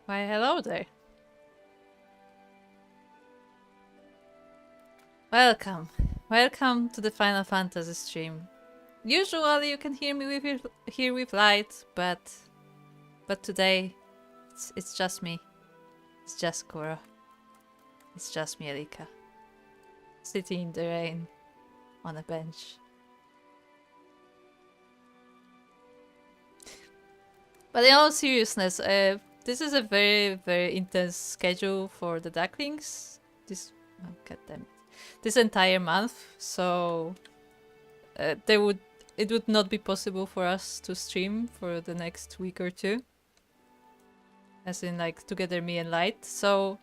Why, hello there. Welcome. Welcome to the Final Fantasy stream. Usually you can hear me here with light, but today it's just me. It's just Kuro. It's just me, Erika. Sitting in the rain on a bench. But in all seriousness, this is a very, very intense schedule for the ducklings. Oh, God damn it. This entire month, so it would not be possible for us to stream for the next week or two. As in, like, together me and Light. So,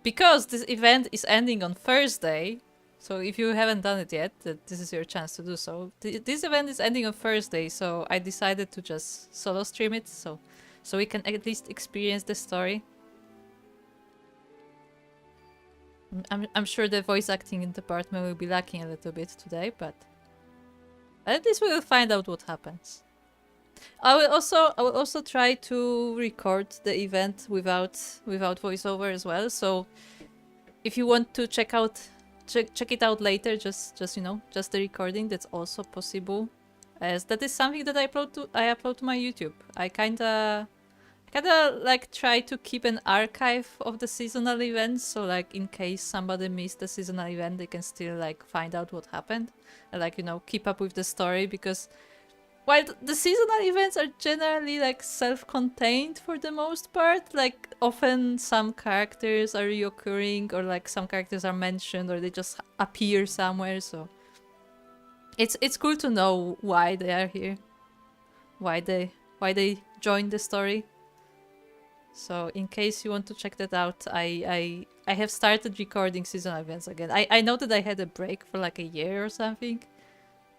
because this event is ending on Thursday, so if you haven't done it yet, this is your chance to do so. This event is ending on Thursday, so I decided to just solo stream it, so we can at least experience the story. I'm sure the voice acting department will be lacking a little bit today, but at least we will find out what happens. I will also try to record the event without voiceover as well. So if you want to check it out later, just you know, just the recording, that's also possible. As that is something that I upload to my YouTube. I kinda like try to keep an archive of the seasonal events, so like in case somebody missed the seasonal event, they can still like find out what happened and like, you know, keep up with the story, because while the seasonal events are generally like self-contained for the most part, like often some characters are reoccurring, or like some characters are mentioned, or they just appear somewhere, so it's cool to know why they are here, why they joined the story. So in case you want to check that out, I have started recording seasonal events again. I know that I had a break for like a year or something,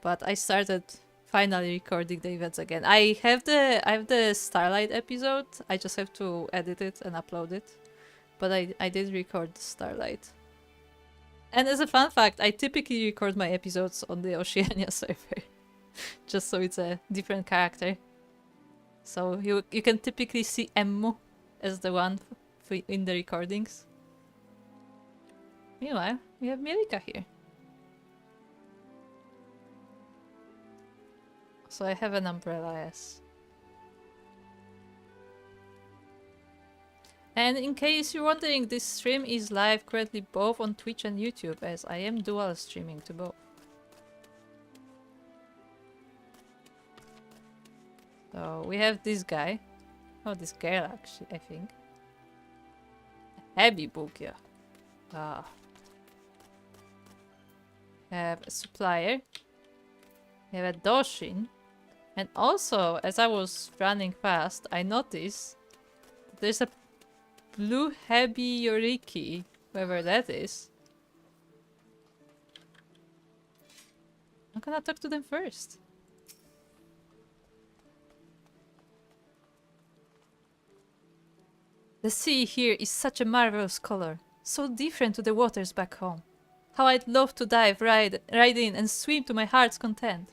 but I started finally recording the events again. I have the Starlight episode. I just have to edit it and upload it. But I did record Starlight. And as a fun fact, I typically record my episodes on the Oceania server. Just so it's a different character. So you can typically see Emmu as the one in the recordings. Meanwhile, we have Milika here. So I have an umbrella, yes. And in case you're wondering, this stream is live currently both on Twitch and YouTube, as I am dual streaming to both. So we have this guy. Oh, this girl actually, I think. Heavy Bugia. Ah. We have a supplier. We have a Doshin. And also, as I was running fast, I noticed there's a blue Hebi Yoriki, whoever that is. I'm gonna talk to them first. The sea here is such a marvelous color, so different to the waters back home. How I'd love to dive right in and swim to my heart's content.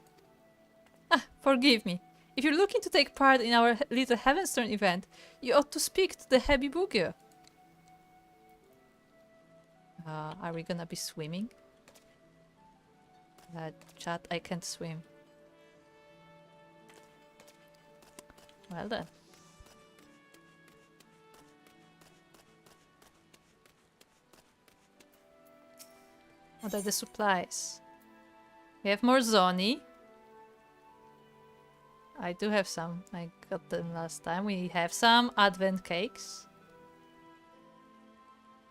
Ah, forgive me. If you're looking to take part in our little Heavensturn event, you ought to speak to the Hebi Bugyo. Are we gonna be swimming? Chat, I can't swim. Well then. What are the supplies? We have more Zoni. I do have some. I got them last time. We have some Advent cakes.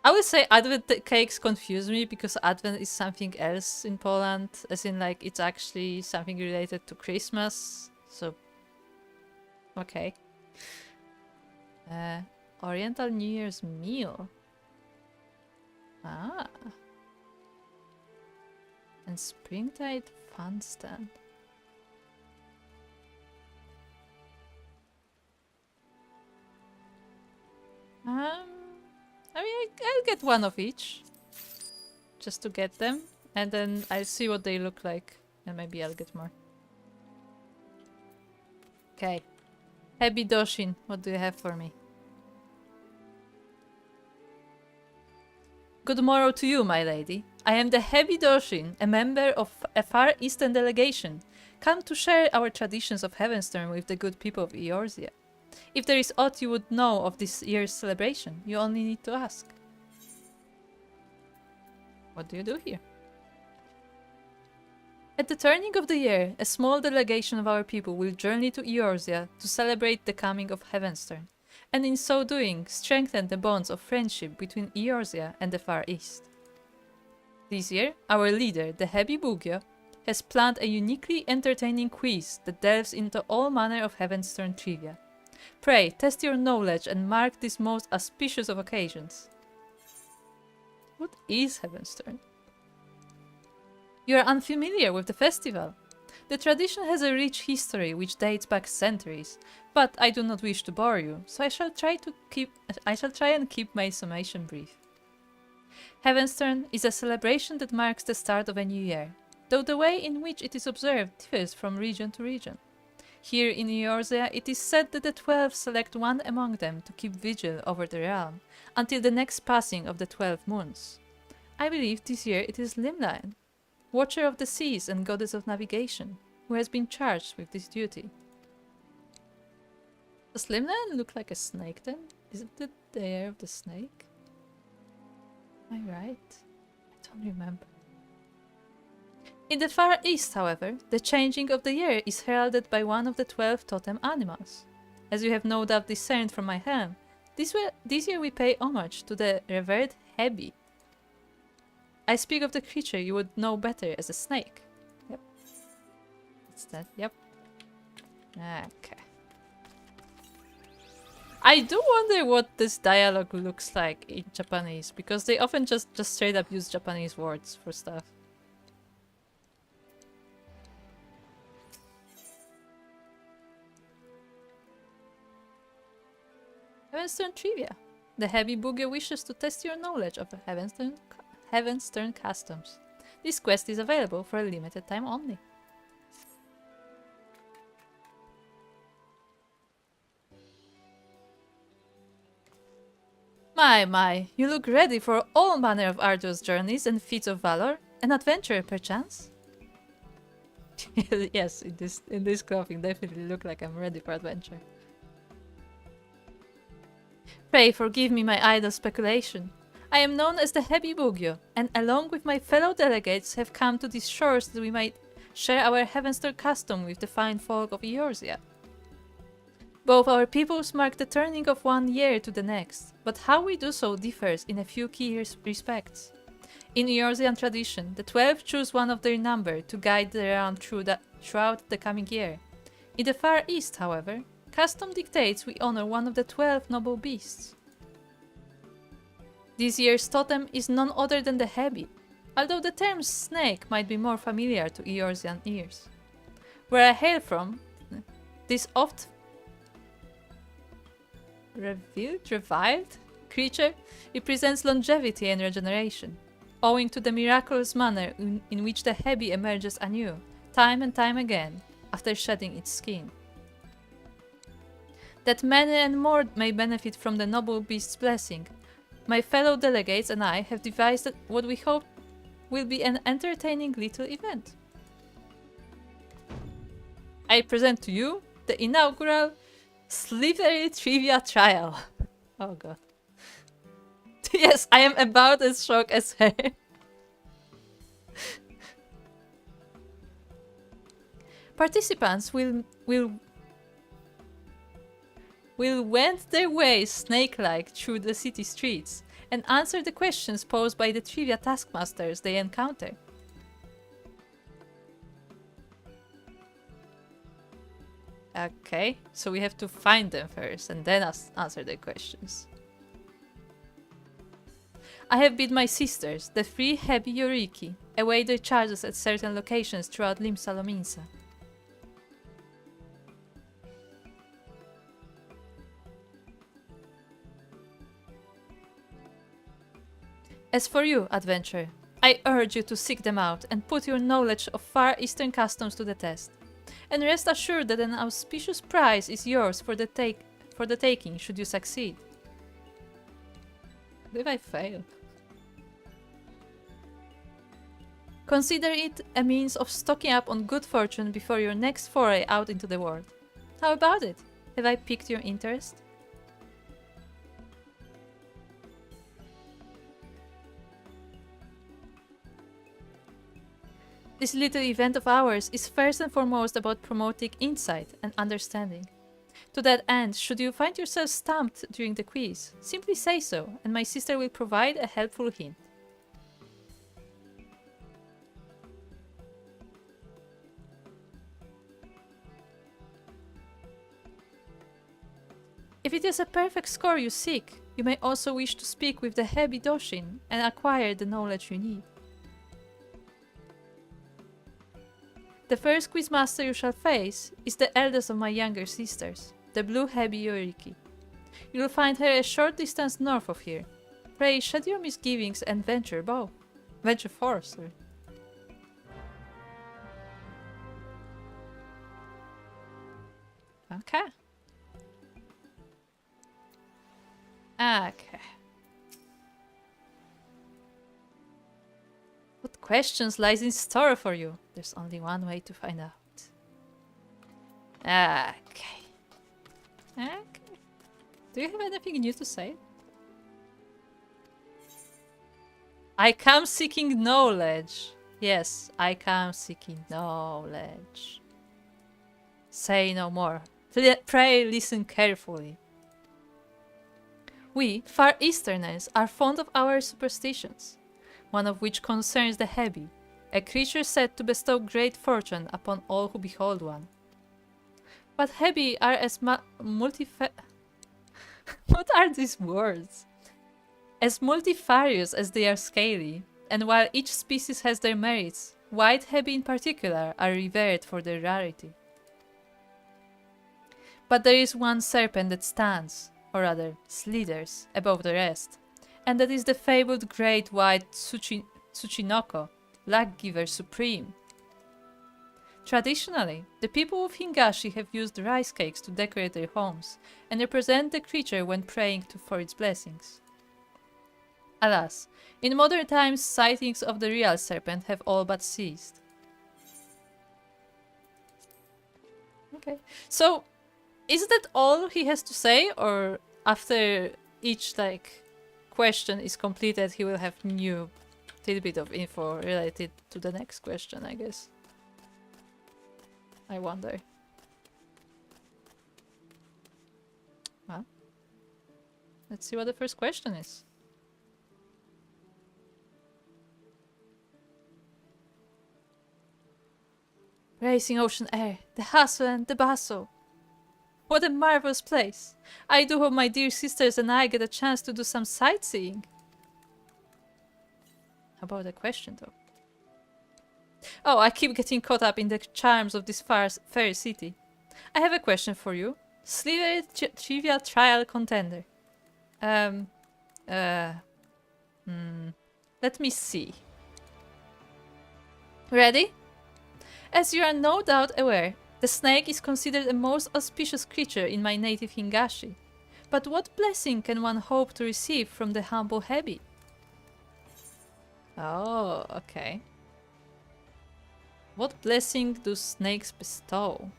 I would say Advent cakes confuse me because Advent is something else in Poland. As in, like, it's actually something related to Christmas. So, okay. Oriental New Year's meal. Ah. And Springtide fun stand. I mean, I'll get one of each. Just to get them. And then I'll see what they look like. And maybe I'll get more. Okay. Hebi Doshin, what do you have for me? Good morrow to you, my lady. I am the Heavensturn, a member of a Far Eastern delegation, come to share our traditions of Heavensturn with the good people of Eorzea. If there is aught you would know of this year's celebration, you only need to ask. What do you do here? At the turning of the year, a small delegation of our people will journey to Eorzea to celebrate the coming of Heavensturn, and in so doing, strengthen the bonds of friendship between Eorzea and the Far East. This year, our leader, the Heavy Bugyo, has planned a uniquely entertaining quiz that delves into all manner of Heavensturn trivia. Pray, test your knowledge and mark this most auspicious of occasions. What is Heavensturn? You are unfamiliar with the festival. The tradition has a rich history which dates back centuries, but I do not wish to bore you, so I shall try and keep my summation brief. Heavensturn is a celebration that marks the start of a new year, though the way in which it is observed differs from region to region. Here in Eorzea, it is said that the 12 select one among them to keep vigil over the realm, until the next passing of the 12 moons. I believe this year it is Limline, Watcher of the Seas and Goddess of Navigation, who has been charged with this duty. Does Limline look like a snake then? Isn't it the year of the snake? Am I right? I don't remember. In the Far East, however, the changing of the year is heralded by one of the 12 totem animals. As you have no doubt discerned from my helm, this year we pay homage to the revered Hebi. I speak of the creature you would know better as a snake. Yep. What's that? Yep. Okay. I do wonder what this dialogue looks like in Japanese, because they often just straight up use Japanese words for stuff. Heavensturn Trivia. The Heavy Bugyo wishes to test your knowledge of Heavensturn customs. This quest is available for a limited time only. My, you look ready for all manner of arduous journeys and feats of valor. An adventurer, perchance? Yes, in this clothing, definitely look like I'm ready for adventure. Pray forgive me my idle speculation. I am known as the Heavy Bugyo, and along with my fellow delegates have come to these shores that we might share our Heavensturn custom with the fine folk of Eorzea. Both our peoples mark the turning of one year to the next, but how we do so differs in a few key respects. In Eorzean tradition, the 12 choose one of their number to guide them around throughout the coming year. In the Far East, however, custom dictates we honor one of the 12 noble beasts. This year's totem is none other than the Hebi, although the term snake might be more familiar to Eorzean ears. Where I hail from, this oft revived creature represents longevity and regeneration, owing to the miraculous manner in which the Hebi emerges anew, time and time again, after shedding its skin. That many and more may benefit from the noble beast's blessing, my fellow delegates and I have devised what we hope will be an entertaining little event. I present to you the inaugural Slivery Trivia Trial. Oh god. Yes, I am about as shocked as her. Participants will wend their way snake-like through the city streets and answer the questions posed by the trivia taskmasters they encounter. Okay, so we have to find them first and then answer their questions. I have bid my sisters, the 3 Hebi Yoriki, await their charges at certain locations throughout Lim Salominsa. As for you, adventurer, I urge you to seek them out and put your knowledge of Far Eastern customs to the test. And rest assured that an auspicious prize is yours for the taking should you succeed. What if I fail? Consider it a means of stocking up on good fortune before your next foray out into the world. How about it? Have I piqued your interest? This little event of ours is first and foremost about promoting insight and understanding. To that end, should you find yourself stumped during the quiz, simply say so, and my sister will provide a helpful hint. If it is a perfect score you seek, you may also wish to speak with the Hebi Doshin and acquire the knowledge you need. The first quizmaster you shall face is the eldest of my younger sisters, the blue Hebi Yoriki. You will find her a short distance north of here. Pray shed your misgivings and venture forth, sorry. Okay. Okay. What questions lies in store for you? There's only one way to find out. Okay. Okay. Do you have anything new to say? I come seeking knowledge. Yes, I come seeking knowledge. Say no more. Pray listen carefully. We, Far Easterners, are fond of our superstitions, one of which concerns the Hebi, a creature said to bestow great fortune upon all who behold one. But Hebi are as What are these words? As multifarious as they are scaly, and while each species has their merits, white Hebi in particular are revered for their rarity. But there is one serpent that stands, or rather slithers, above the rest, and that is the fabled great white Tsuchinoko, luck-giver supreme. Traditionally, the people of Hingashi have used rice cakes to decorate their homes and represent the creature when praying for its blessings. Alas, in modern times sightings of the real serpent have all but ceased. Okay, so is that all he has to say, or after each question is completed he will have new tidbit of info related to the next question, I guess? I wonder. Well, let's see what the first question is. Racing ocean air, the hustle and the bustle. What a marvelous place! I do hope my dear sisters and I get a chance to do some sightseeing. How about the question though? Oh, I keep getting caught up in the charms of this fair city. I have a question for you. Slivery trivia trial contender. Let me see. Ready? As you are no doubt aware, the snake is considered a most auspicious creature in my native Hingashi. But what blessing can one hope to receive from the humble Hebi? Oh, okay. What blessing do snakes bestow?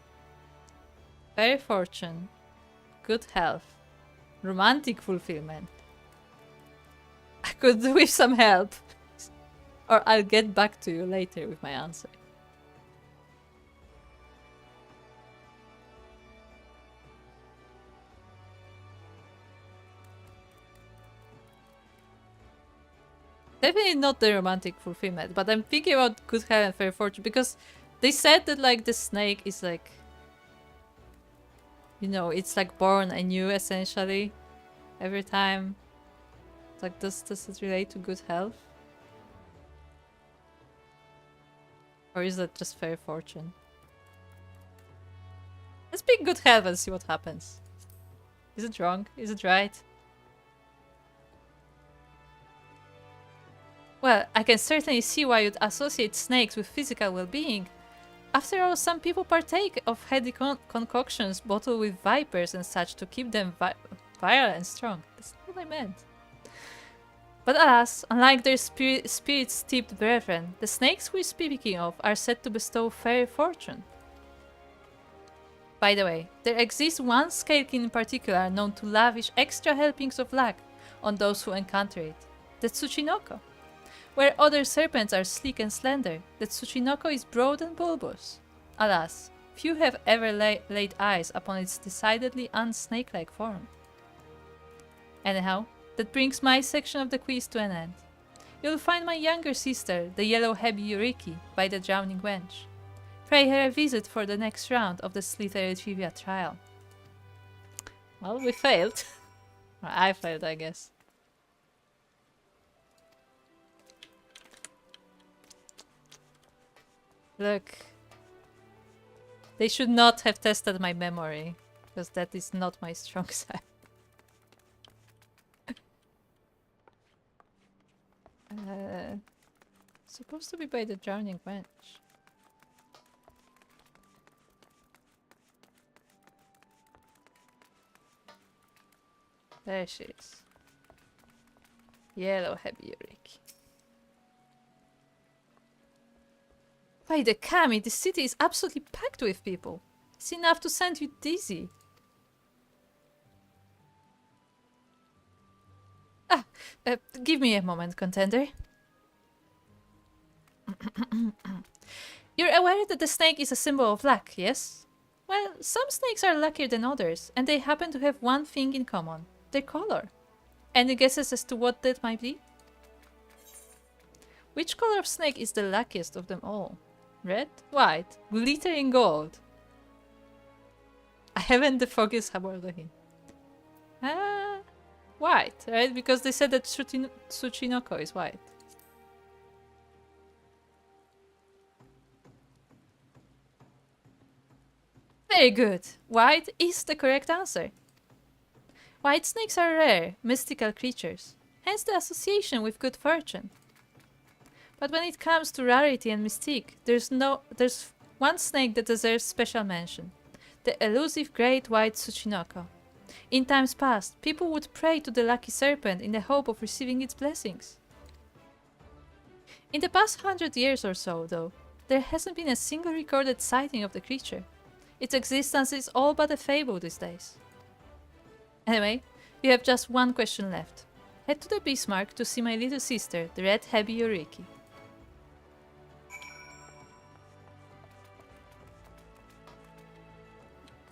Fair fortune, good health, romantic fulfillment. I could do with some help. Or I'll get back to you later with my answer. Definitely not the romantic fulfillment, but I'm thinking about good health and fair fortune because they said that the snake is it's born anew essentially every time. Does it relate to good health? Or is that just fair fortune? Let's pick good health and see what happens. Is it wrong? Is it right? Well, I can certainly see why you'd associate snakes with physical well-being. After all, some people partake of heady concoctions bottled with vipers and such to keep them virile and strong. That's not what I meant. But alas, unlike their spirit-steeped brethren, the snakes we're speaking of are said to bestow fairy fortune. By the way, there exists one scalekin in particular known to lavish extra helpings of luck on those who encounter it, the Tsuchinoko. Where other serpents are sleek and slender, the Tsuchinoko is broad and bulbous. Alas, few have ever laid eyes upon its decidedly unsnake-like form. Anyhow, that brings my section of the quiz to an end. You'll find my younger sister, the yellow Hebi Yuriki, by the drowning wench. Pray her a visit for the next round of the Slithery Trivia trial. Well, we failed. Well, I failed, I guess. Look. They should not have tested my memory, because that is not my strong side. Supposed to be by the drowning wench. There she is. Yellow Heavy Yuriki. By the Kami, the city is absolutely packed with people. It's enough to send you dizzy. Give me a moment, contender. You're aware that the snake is a symbol of luck, yes? Well, some snakes are luckier than others, and they happen to have one thing in common. Their color. Any guesses as to what that might be? Which color of snake is the luckiest of them all? Red? White? Glittering gold? I haven't the foggiest about the hint. White, right? Because they said that Tsuchinoko is white. Very good. White is the correct answer. White snakes are rare, mystical creatures, hence the association with good fortune. But when it comes to rarity and mystique, there's one snake that deserves special mention. The elusive great white Tsuchinoko. In times past, people would pray to the lucky serpent in the hope of receiving its blessings. In the past 100 years or so, though, there hasn't been a single recorded sighting of the creature. Its existence is all but a fable these days. Anyway, we have just one question left. Head to the Bismarck to see my little sister, the red Hebi Yuriki.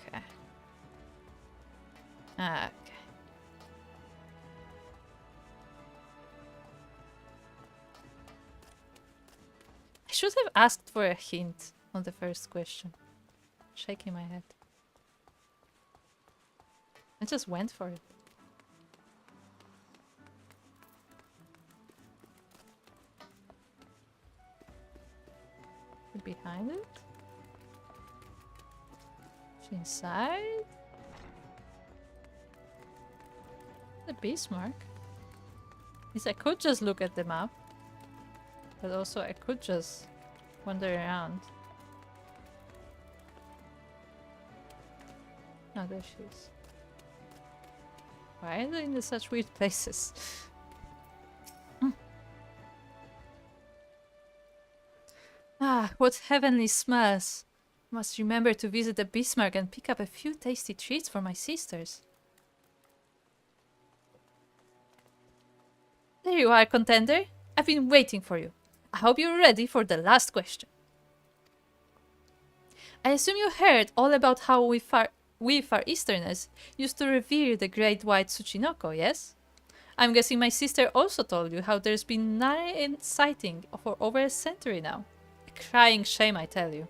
Okay. I should have asked for a hint on the first question. Shaking my head. I just went for it. Behind it? Inside? The Bismarck? Yes, I could just look at the map. But also I could just wander around. Oh, there she is. Why are they in such weird places? Ah, what heavenly smells! Must remember to visit the Bismarck and pick up a few tasty treats for my sisters. There you are, contender. I've been waiting for you. I hope you're ready for the last question. I assume you heard all about how we Far Easterners used to revere the great white Tsuchinoko, yes? I'm guessing my sister also told you how there's been nary a sighting for over a century now. A crying shame, I tell you.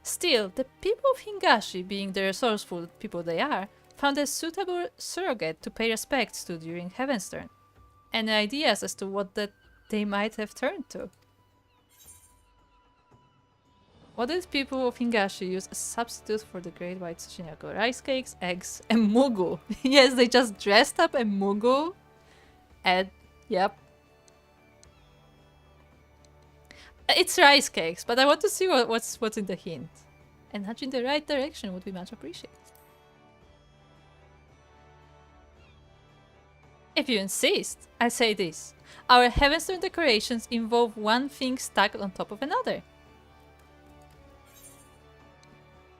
Still, the people of Hingashi, being the resourceful people they are, found a suitable surrogate to pay respects to during Heavensturn. Any ideas as to what that they might have turned to? What did people of Hingashi use as substitute for the great white Tsuchinoko? Rice cakes, eggs, and mugu. Yes, they just dressed up a mugu. And, yep. It's rice cakes, but I want to see what's in the hint. And nudge in the right direction would be much appreciated. If you insist, I'll say this. Our Heavensturn decorations involve one thing stacked on top of another.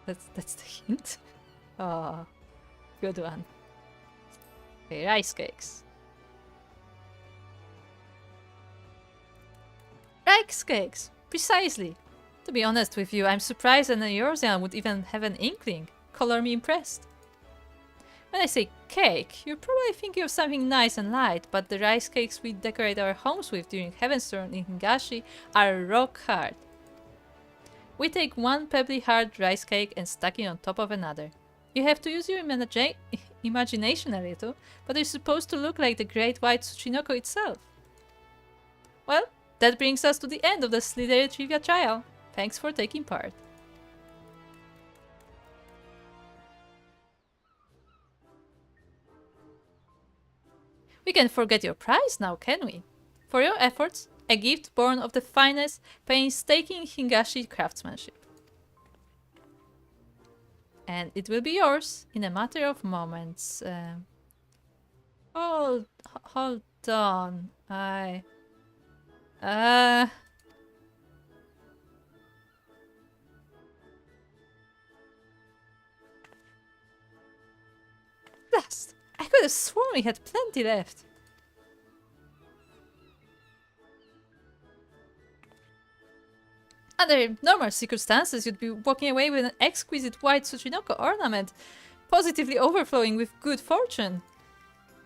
That's the hint. Oh, good one. Okay, rice cakes. Rice cakes, precisely. To be honest with you, I'm surprised that Eorzean would even have an inkling. Color me impressed. When I say cake, you're probably thinking of something nice and light, but the rice cakes we decorate our homes with during Heavensturn in Higashi are rock hard. We take one pebbly hard rice cake and stack it on top of another. You have to use your imagination a little, but they're supposed to look like the great white Tsuchinoko itself. Well, that brings us to the end of the Slithery Trivia Trial. Thanks for taking part. We can't forget your prize now, can we? For your efforts, a gift born of the finest, painstaking Higashi craftsmanship. And it will be yours in a matter of moments. Hold on. Blast! I could have sworn we had plenty left. Under normal circumstances, you'd be walking away with an exquisite white Tsuchinoko ornament, positively overflowing with good fortune.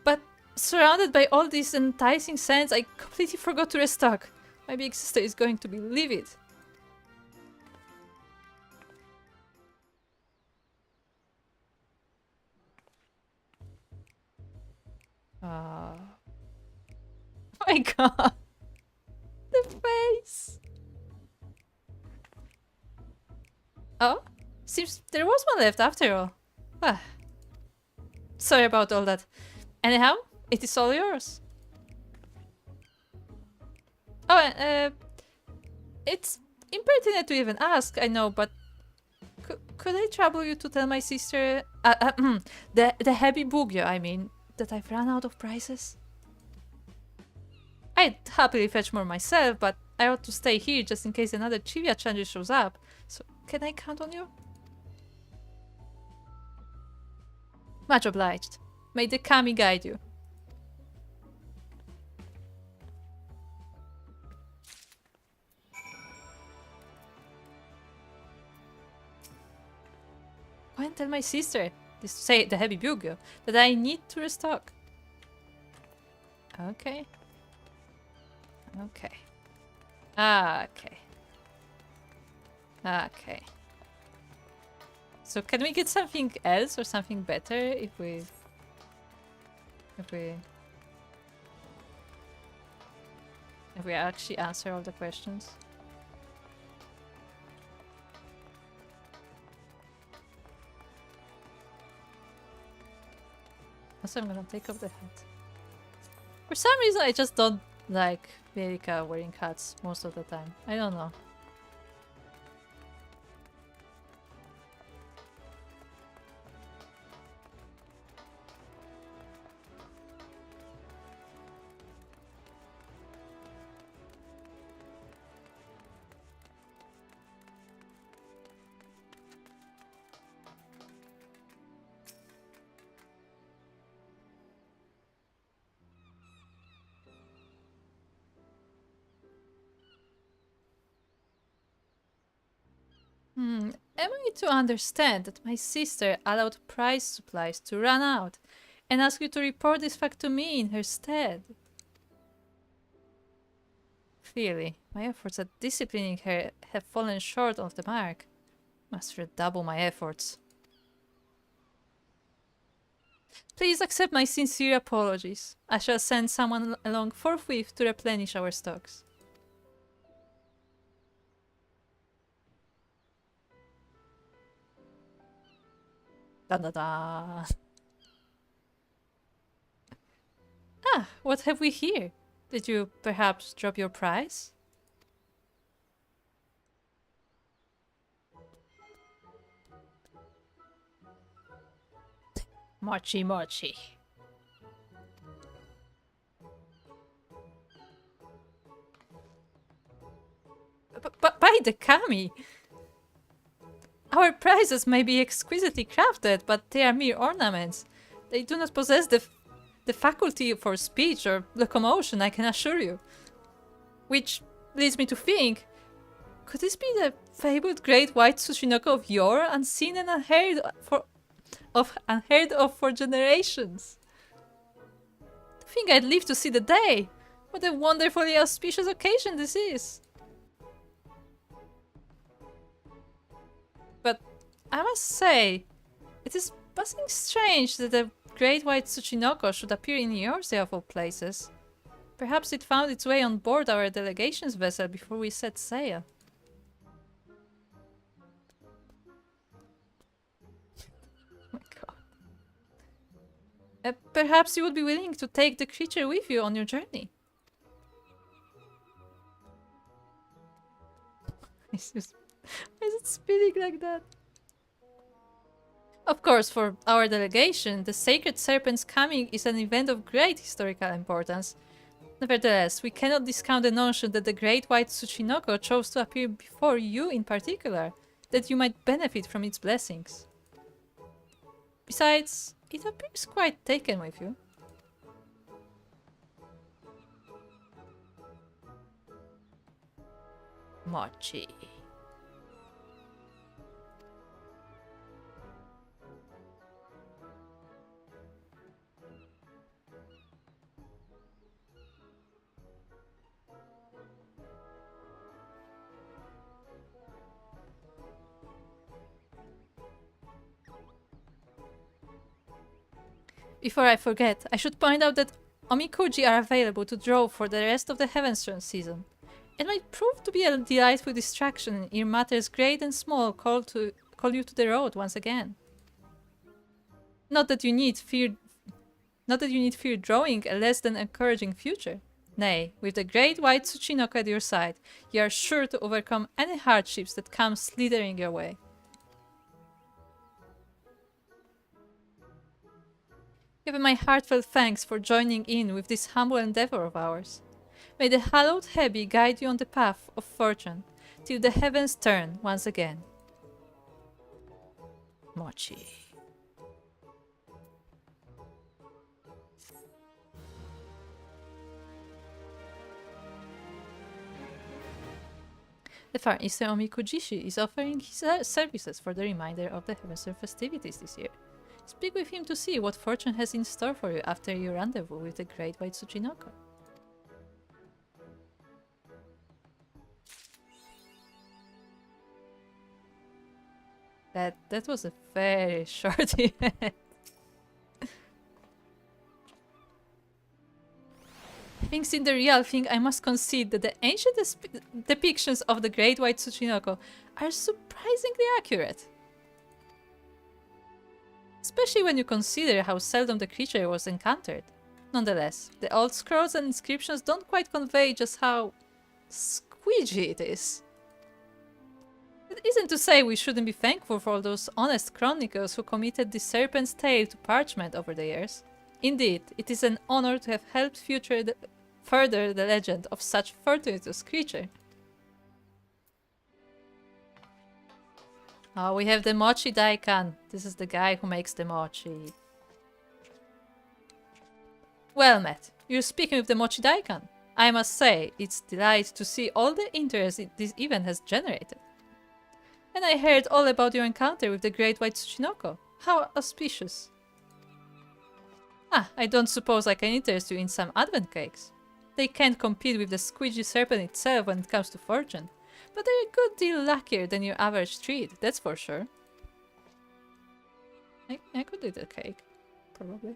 But surrounded by all these enticing scents, I completely forgot to restock. My big sister is going to be livid. Oh my god. The face. Oh, seems there was one left after all. Ah. Sorry about all that. Anyhow, it is all yours. Oh, it's impertinent to even ask, I know, but could I trouble you to tell my sister, the Heavy Bugyo, I mean, that I've run out of prizes? I'd happily fetch more myself, but I ought to stay here just in case another trivia challenge shows up. So, can I count on you? Much obliged. May the Kami guide you. Go and tell my sister, this to say the Heavy Bugyo, that I need to restock. Okay. Okay. Okay. Okay. So can we get something else or something better if we actually answer all the questions? Also, I'm gonna take off the hat. For some reason, I just don't like Verika wearing hats most of the time. I don't know. Am I to understand that my sister allowed prize supplies to run out and asked you to report this fact to me in her stead? Clearly, my efforts at disciplining her have fallen short of the mark. Must redouble my efforts. Please accept my sincere apologies. I shall send someone along forthwith to replenish our stocks. Da da da. Ah, what have we here? Did you perhaps drop your prize? Mochi mochi. By the kami! Our prizes may be exquisitely crafted, but they are mere ornaments. They do not possess the faculty for speech or locomotion, I can assure you. Which leads me to think, could this be the fabled great white Tsushinoko of yore, unseen and unheard of for generations? To think I'd live to see the day! What a wonderfully auspicious occasion this is! But I must say, it is passing strange that the great white Tsuchinoko should appear in Yorse of all places. Perhaps it found its way on board our delegation's vessel before we set sail. Oh my god. Perhaps you would be willing to take the creature with you on your journey. Why is it spinning like that? Of course, for our delegation, the Sacred Serpent's coming is an event of great historical importance. Nevertheless, we cannot discount the notion that the Great White Tsuchinoko chose to appear before you in particular, that you might benefit from its blessings. Besides, it appears quite taken with you. Mochi. Before I forget, I should point out that omikuji are available to draw for the rest of the Heavensturn season. It might prove to be a delightful distraction ere matters great and small call you to the road once again. Not that you need fear drawing a less than encouraging future. Nay, with the great white Tsuchinoko at your side, you are sure to overcome any hardships that come slithering your way. Give my heartfelt thanks for joining in with this humble endeavor of ours. May the hallowed Hebi guide you on the path of fortune, till the heavens turn once again. Mochi. The Far Eastern Omikujishi is offering his services for the remainder of the Heavensturn festivities this year. Speak with him to see what fortune has in store for you after your rendezvous with the Great White Tsuchinoko. That was a very short event. Having seen the real thing, I must concede that the ancient depictions of the Great White Tsuchinoko are surprisingly accurate. Especially when you consider how seldom the creature was encountered. Nonetheless, the old scrolls and inscriptions don't quite convey just how squeegee it is. It isn't to say we shouldn't be thankful for all those honest chronicles who committed the serpent's tale to parchment over the years. Indeed, it is an honor to have helped further the legend of such fortuitous creature. Oh, we have the mochi daikan. This is the guy who makes the mochi. Well met, you're speaking with the mochi daikan. I must say, it's a delight to see all the interest this event has generated. And I heard all about your encounter with the Great White Tsuchinoko. How auspicious. I don't suppose I can interest you in some advent cakes. They can't compete with the squidgy serpent itself when it comes to fortune. But they're a good deal luckier than your average treat, that's for sure. I could eat a cake, probably.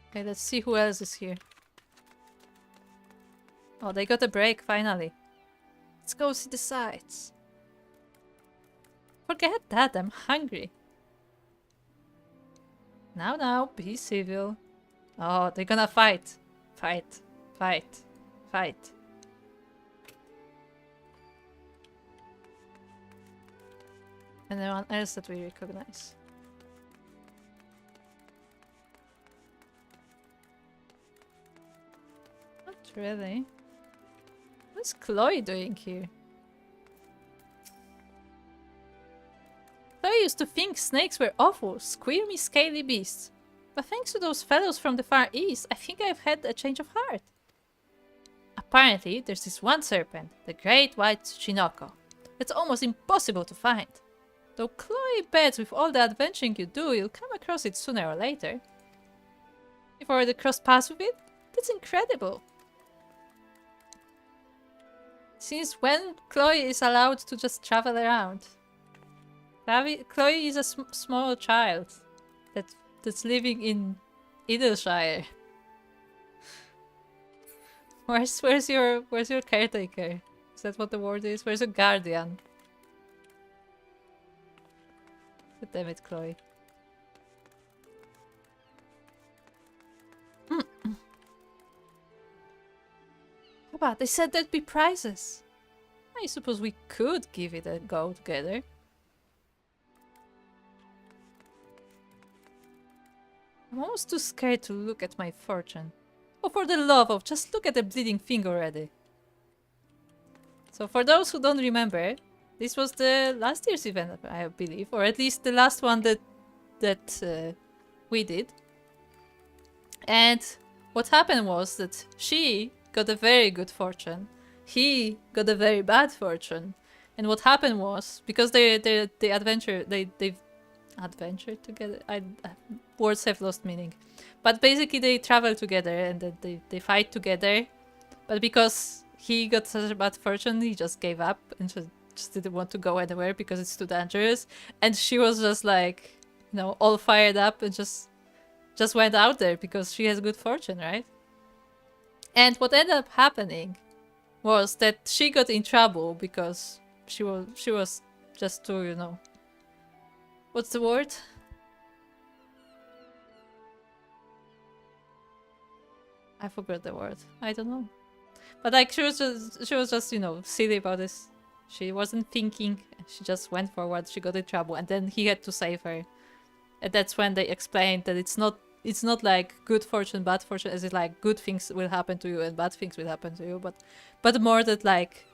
Okay, let's see who else is here. Oh, they got a break, finally. Let's go see the sights. Forget that, I'm hungry. Now, be civil. Oh, they're gonna fight. Fight. Anyone else that we recognize? Not really. What's Chloe doing here? Chloe used to think snakes were awful, squirmy, scaly beasts. But thanks to those fellows from the Far East, I think I've had a change of heart. Apparently, there's this one serpent, the Great White Tsuchinoko. It's almost impossible to find. Though Chloe bets with all the adventuring you do, you'll come across it sooner or later. You've already crossed paths with it? That's incredible. Since when Chloe is allowed to just travel around? Chloe is a small child that's living in Idleshire. Where's your caretaker? Is that what the word is? Where's your guardian? Damn it, Chloe. But they said there'd be prizes. I suppose we could give it a go together. I'm almost too scared to look at my fortune. Oh, for the love of, just look at the bleeding thing already. So for those who don't remember, this was the last year's event, I believe, or at least the last one that we did. And what happened was that she got a very good fortune, he got a very bad fortune. And what happened was, because they adventured together. Words have lost meaning, but basically they travel together and then they fight together. But because he got such a bad fortune, he just gave up and just didn't want to go anywhere because it's too dangerous. And she was just like, you know, all fired up and just went out there because she has good fortune, right? And what ended up happening was that she got in trouble because she was just too, you know, what's the word? I forgot the word. I don't know. But like she was just, you know, silly about this. She wasn't thinking. She just went forward. She got in trouble, and then he had to save her. And that's when they explained that it's not like good fortune, bad fortune, as in like good things will happen to you and bad things will happen to you, but more that like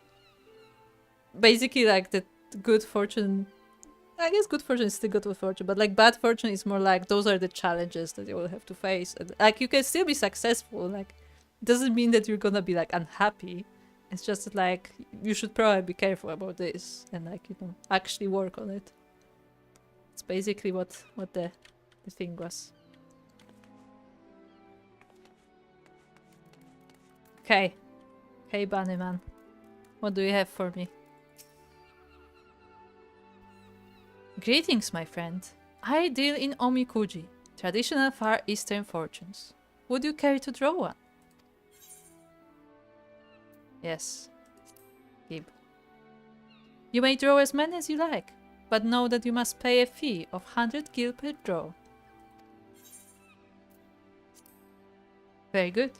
basically like the good fortune. I guess good fortune is still good fortune, but like bad fortune is more like those are the challenges that you will have to face. And, like you can still be successful. Like it doesn't mean that you're gonna be like unhappy. It's just that, like you should probably be careful about this and like, you know, actually work on it. It's basically what the thing was. Okay. Hey Bunny Man. What do you have for me? Greetings, my friend. I deal in omikuji, traditional Far Eastern fortunes. Would you care to draw one? Yes. Gib. You may draw as many as you like, but know that you must pay a fee of 100 gil per draw. Very good.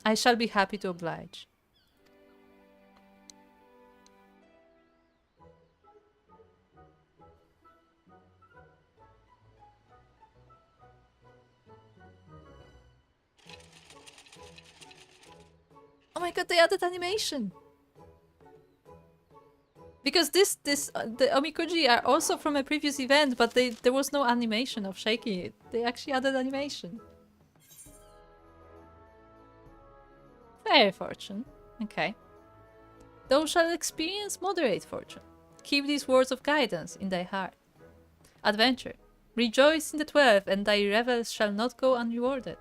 I shall be happy to oblige. Oh my god, they added animation! Because the omikuji are also from a previous event, but there was no animation of shaking it. They actually added animation. Fair fortune. Okay. Thou shalt experience moderate fortune. Keep these words of guidance in thy heart. Adventure. Rejoice in the 12, and thy revels shall not go unrewarded.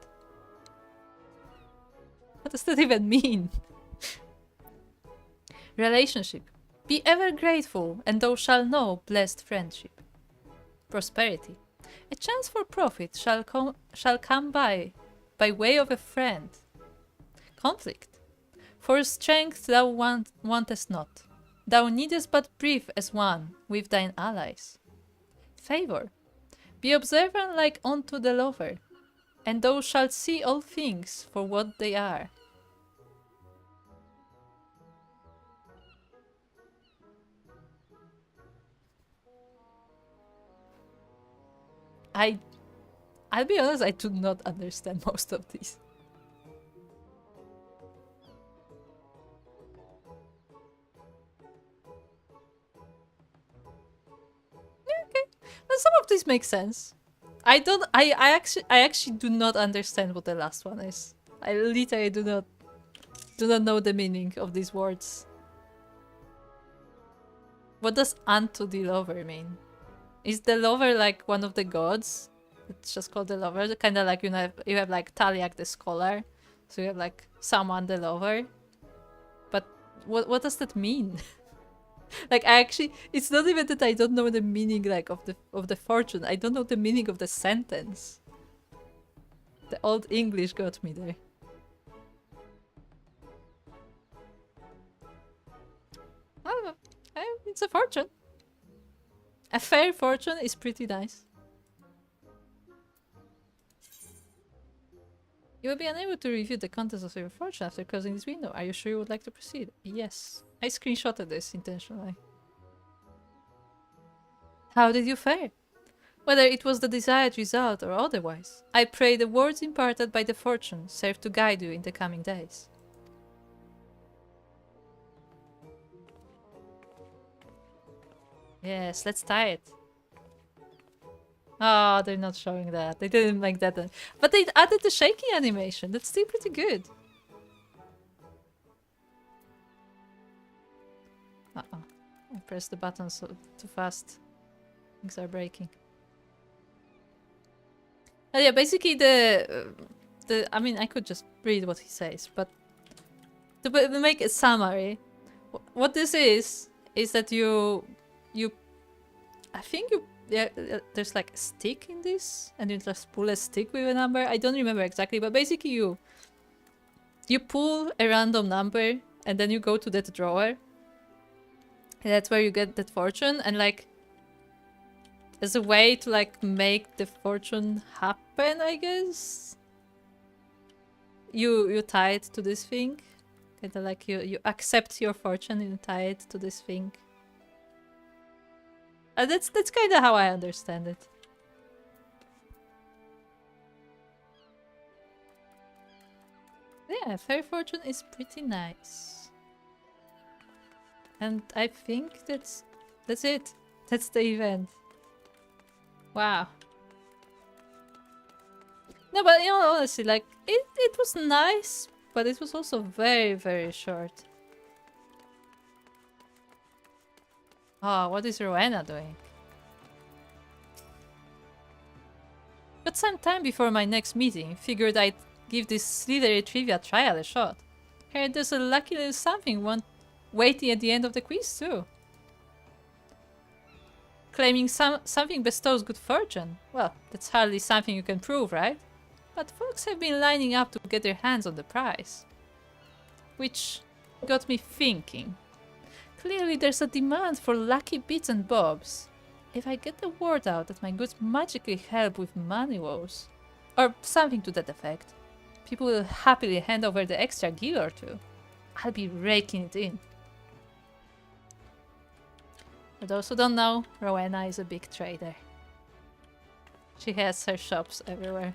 What does that even mean? Relationship. Be ever grateful, and thou shalt know blessed friendship. Prosperity. A chance for profit shall come by way of a friend. Conflict. For strength thou wantest not. Thou needest but brief as one with thine allies. Favor. Be observant like unto the lover, and thou shalt see all things for what they are. I'll be honest, I do not understand most of these. Yeah, okay. But some of these make sense. I actually do not understand what the last one is. I literally do not know the meaning of these words. What does unto the lover mean? Is the lover like one of the gods? It's just called the lover. Kind of like you have like Taliak the scholar, so you have like someone the lover. But what does that mean? Like it's not even that I don't know the meaning like of the fortune. I don't know the meaning of the sentence. The old English got me there. Oh, it's a fortune. A fair fortune is pretty nice. You will be unable to review the contents of your fortune after closing this window. Are you sure you would like to proceed? Yes. I screenshotted this intentionally. How did you fare? Whether it was the desired result or otherwise, I pray the words imparted by the fortune serve to guide you in the coming days. Yes, let's tie it. Oh, they're not showing that. They didn't make that. But they added the shaking animation. That's still pretty good. Uh-oh. I pressed the button so too fast. Things are breaking. Yeah, basically I mean, I could just read what he says, but to make a summary, what this is that I think there's like a stick in this, and you just pull a stick with a number. I don't remember exactly, but basically you pull a random number, and then you go to that drawer, and that's where you get that fortune, and like as a way to like make the fortune happen, I guess. You tie it to this thing. Kinda like you accept your fortune and you tie it to this thing. That's kinda how I understand it. Yeah, fair fortune is pretty nice. And I think that's it. That's the event. Wow. No, but you know, honestly, like, it was nice, but it was also very, very short. Oh, what is Rowena doing? But some time before my next meeting, figured I'd give this slithery trivia trial a shot. Heard there's a lucky little something waiting at the end of the quiz too. Claiming something bestows good fortune. Well, that's hardly something you can prove, right? But folks have been lining up to get their hands on the prize. Which got me thinking. Clearly there's a demand for lucky bits and bobs. If I get the word out that my goods magically help with money woes, or something to that effect, people will happily hand over the extra gil or two. I'll be raking it in. For those who don't know, Rowena is a big trader. She has her shops everywhere.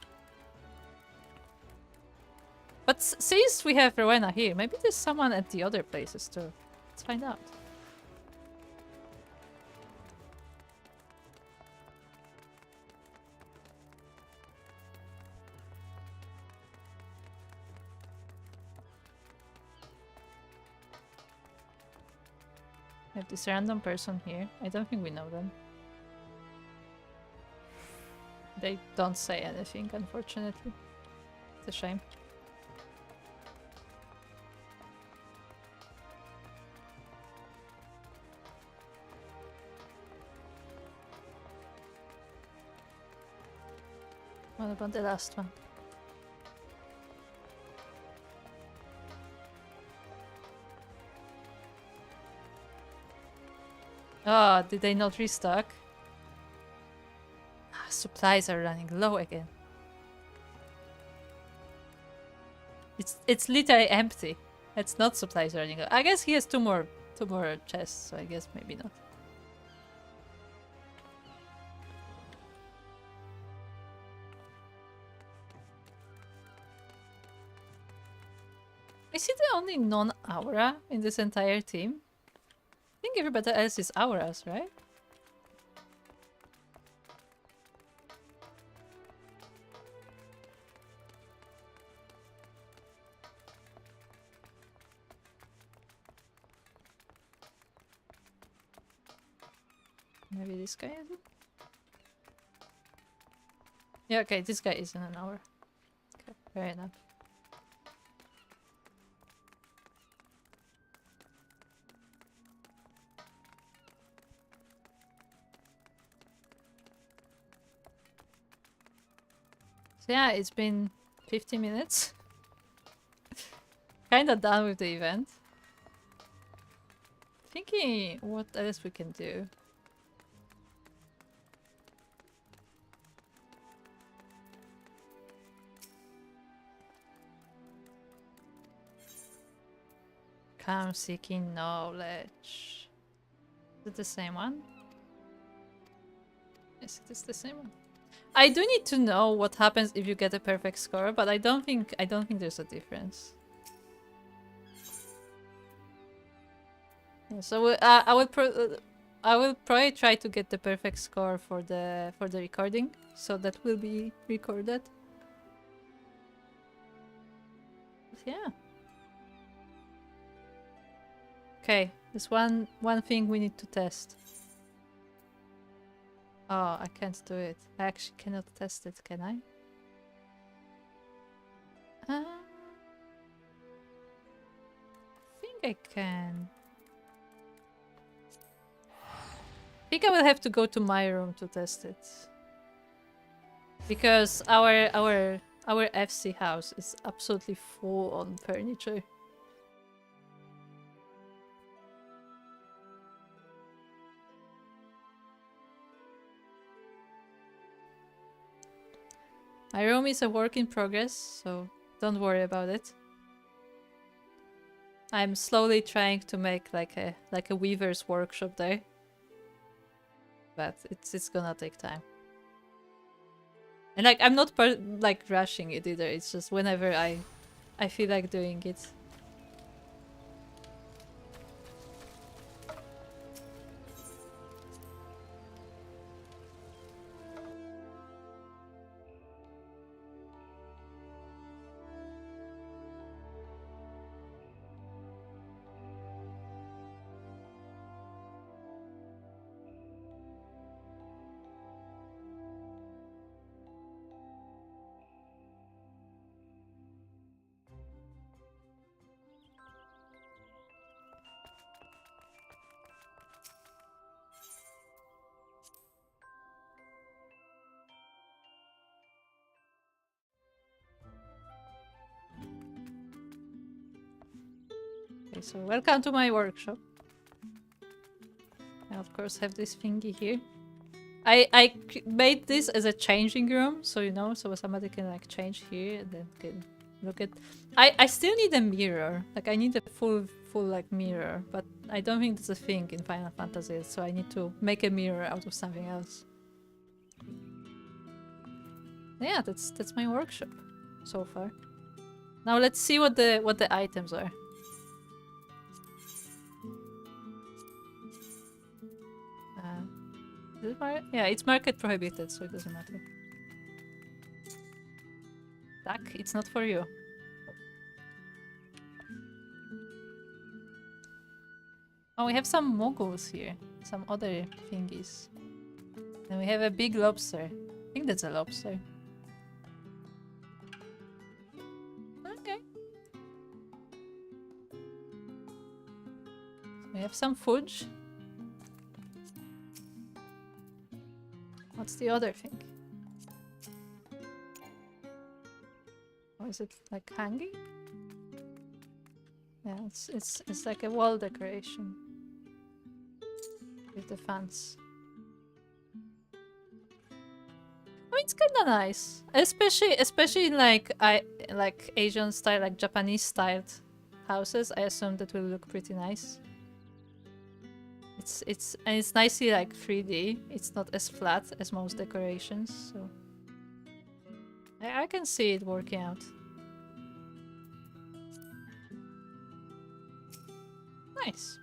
But since we have Rowena here, maybe there's someone at the other places too. Let's find out. We have this random person here. I don't think we know them. They don't say anything, unfortunately. It's a shame. What about the last one? Oh, did they not restock? Supplies are running low again. It's literally empty. It's not supplies running low. I guess he has two more chests, so I guess maybe not. Is he the only non-aura in this entire team? I think everybody else is auras, right? Maybe this guy isn't? Yeah, okay, this guy isn't an aura. Okay, fair enough. So yeah, it's been 50 minutes. Kinda done with the event. Thinking what else we can do. Come seeking knowledge. Is it the same one? Yes, it is the same one. I do need to know what happens if you get a perfect score, but I don't think there's a difference. Yeah, so I will probably try to get the perfect score for the recording, so that will be recorded. But yeah. Okay, there's one thing we need to test. Oh, I can't do it. I actually cannot test it, can I? I think I can. I think I will have to go to my room to test it. Because our FC house is absolutely full on furniture. My room is a work in progress, so don't worry about it. I'm slowly trying to make like a weaver's workshop there. But it's gonna take time. And like I'm not like rushing it either. It's just whenever I feel like doing it. Okay, so welcome to my workshop. I of course have this thingy here. I made this as a changing room, so you know, so somebody can like change here and then can look at. I still need a mirror. Like I need a full like mirror, but I don't think that's a thing in Final Fantasy, so I need to make a mirror out of something else. Yeah, that's my workshop so far. Now let's see what the items are. Yeah, it's market prohibited, so it doesn't matter. Duck, it's not for you. Oh, we have some moguls here. Some other thingies. And we have a big lobster. I think that's a lobster. Okay. We have some fudge. What's the other thing? Or is it like hanging? Yeah, it's like a wall decoration with the fans. Oh, it's kind of nice, especially in like Asian style, like Japanese styled houses. I assume that will look pretty nice. It's nicely like 3D. It's not as flat as most decorations, so I can see it working out. Nice.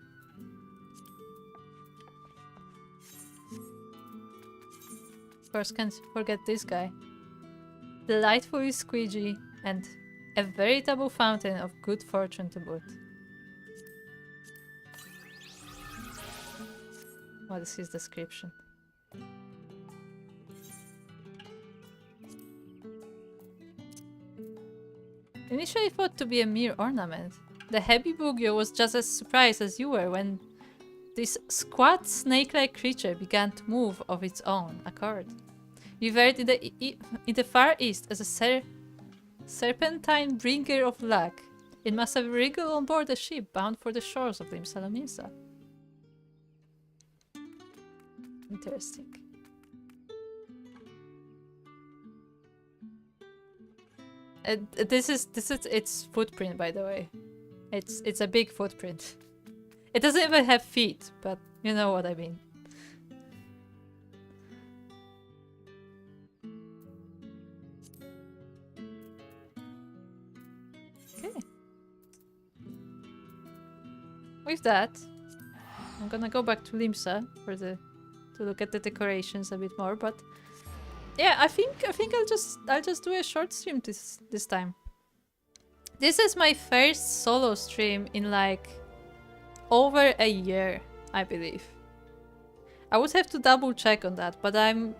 Of course, can't forget this guy. Delightfully squeegee and a veritable fountain of good fortune to boot. What is his description? Initially thought to be a mere ornament, the heavy bugyo was just as surprised as you were when this squat snake-like creature began to move of its own accord. Revered in the far east as a serpentine bringer of luck, it must have wriggled on board a ship bound for the shores of Limsa. Interesting. This is its footprint, by the way. It's a big footprint. It doesn't even have feet, but you know what I mean. Okay. With that, I'm gonna go back to Limsa to look at the decorations a bit more, but yeah, I think I'll just do a short stream this time. This is my first solo stream in like over a year, I believe. I would have to double check on that, but I'm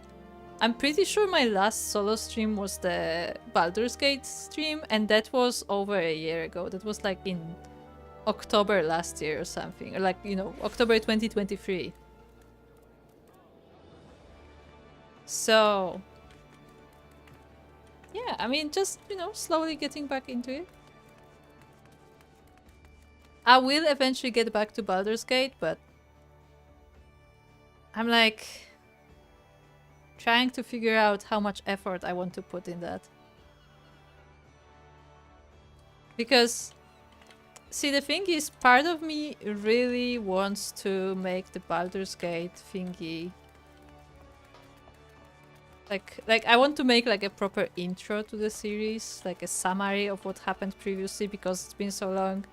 pretty sure my last solo stream was the Baldur's Gate stream, and that was over a year ago. That was like in October last year or something, or like, you know, October 2023. So yeah, I mean, just, you know, slowly getting back into it. I will eventually get back to Baldur's Gate, but I'm like trying to figure out how much effort I want to put in that. Because, see, the thing is, part of me really wants to make the Baldur's Gate thingy. Like I want to make like a proper intro to the series, like a summary of what happened previously, because it's been so long.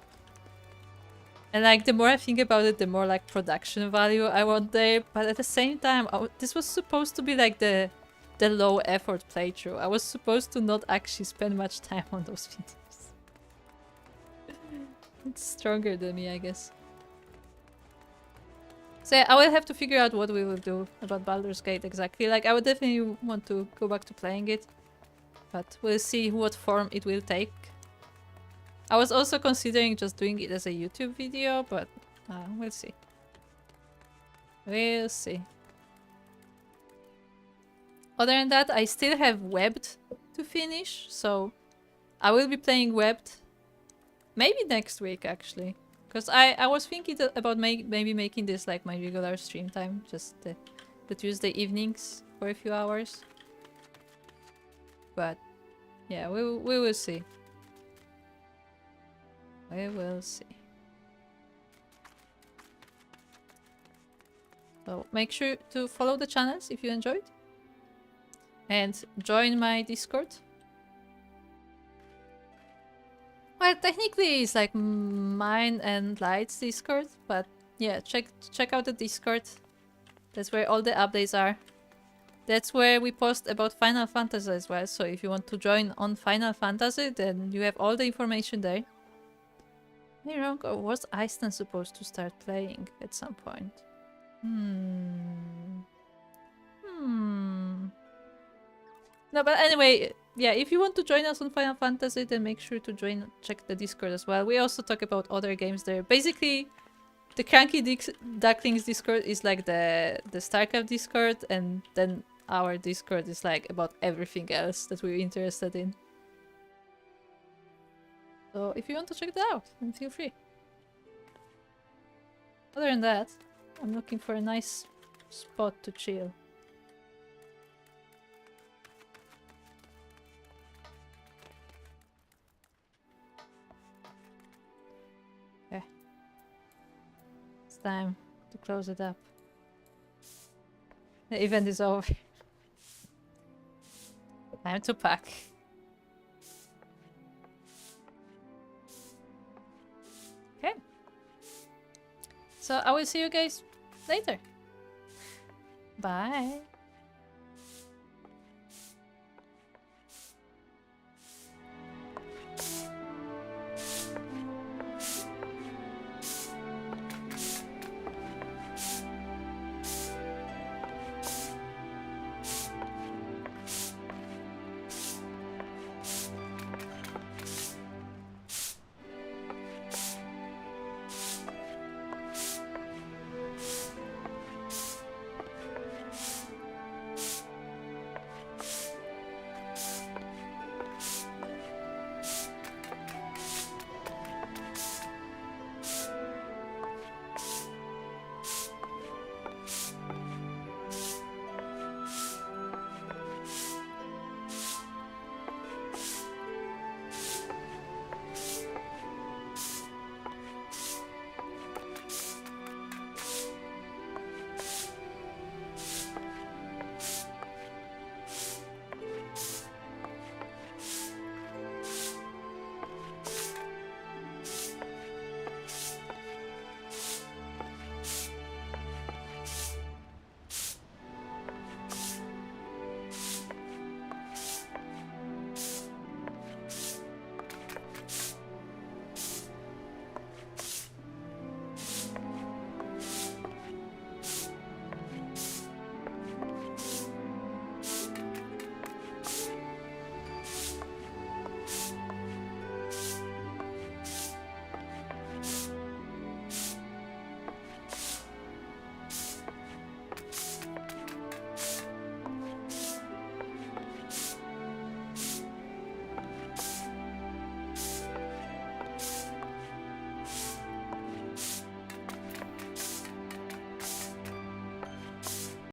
And like the more I think about it, the more like production value I want there. But at the same time, this was supposed to be like the low effort playthrough. I was supposed to not actually spend much time on those videos. It's stronger than me, I guess. So yeah, I will have to figure out what we will do about Baldur's Gate exactly. Like, I would definitely want to go back to playing it, but we'll see what form it will take. I was also considering just doing it as a YouTube video, but we'll see. We'll see. Other than that, I still have Webbed to finish, so I will be playing Webbed maybe next week, actually. Because I was thinking about maybe making this like my regular stream time, just the Tuesday evenings for a few hours. But yeah, we will see. We will see. So make sure to follow the channels if you enjoyed. And join my Discord. Well, technically it's like mine and Light's Discord, but yeah, check out the Discord. That's where all the updates are. That's where we post about Final Fantasy as well, so if you want to join on Final Fantasy, then you have all the information there. Am I wrong, or was Iceland supposed to start playing at some point? No, but anyway, yeah, if you want to join us on Final Fantasy, then make sure to check the Discord as well. We also talk about other games there. Basically, the Cranky Ducklings Discord is like the StarCraft Discord, and then our Discord is like about everything else that we're interested in. So if you want to check that out, then feel free. Other than that, I'm looking for a nice spot to chill. Okay. It's time to close it up. The event is over. Time to pack. Okay. So I will see you guys later. Bye.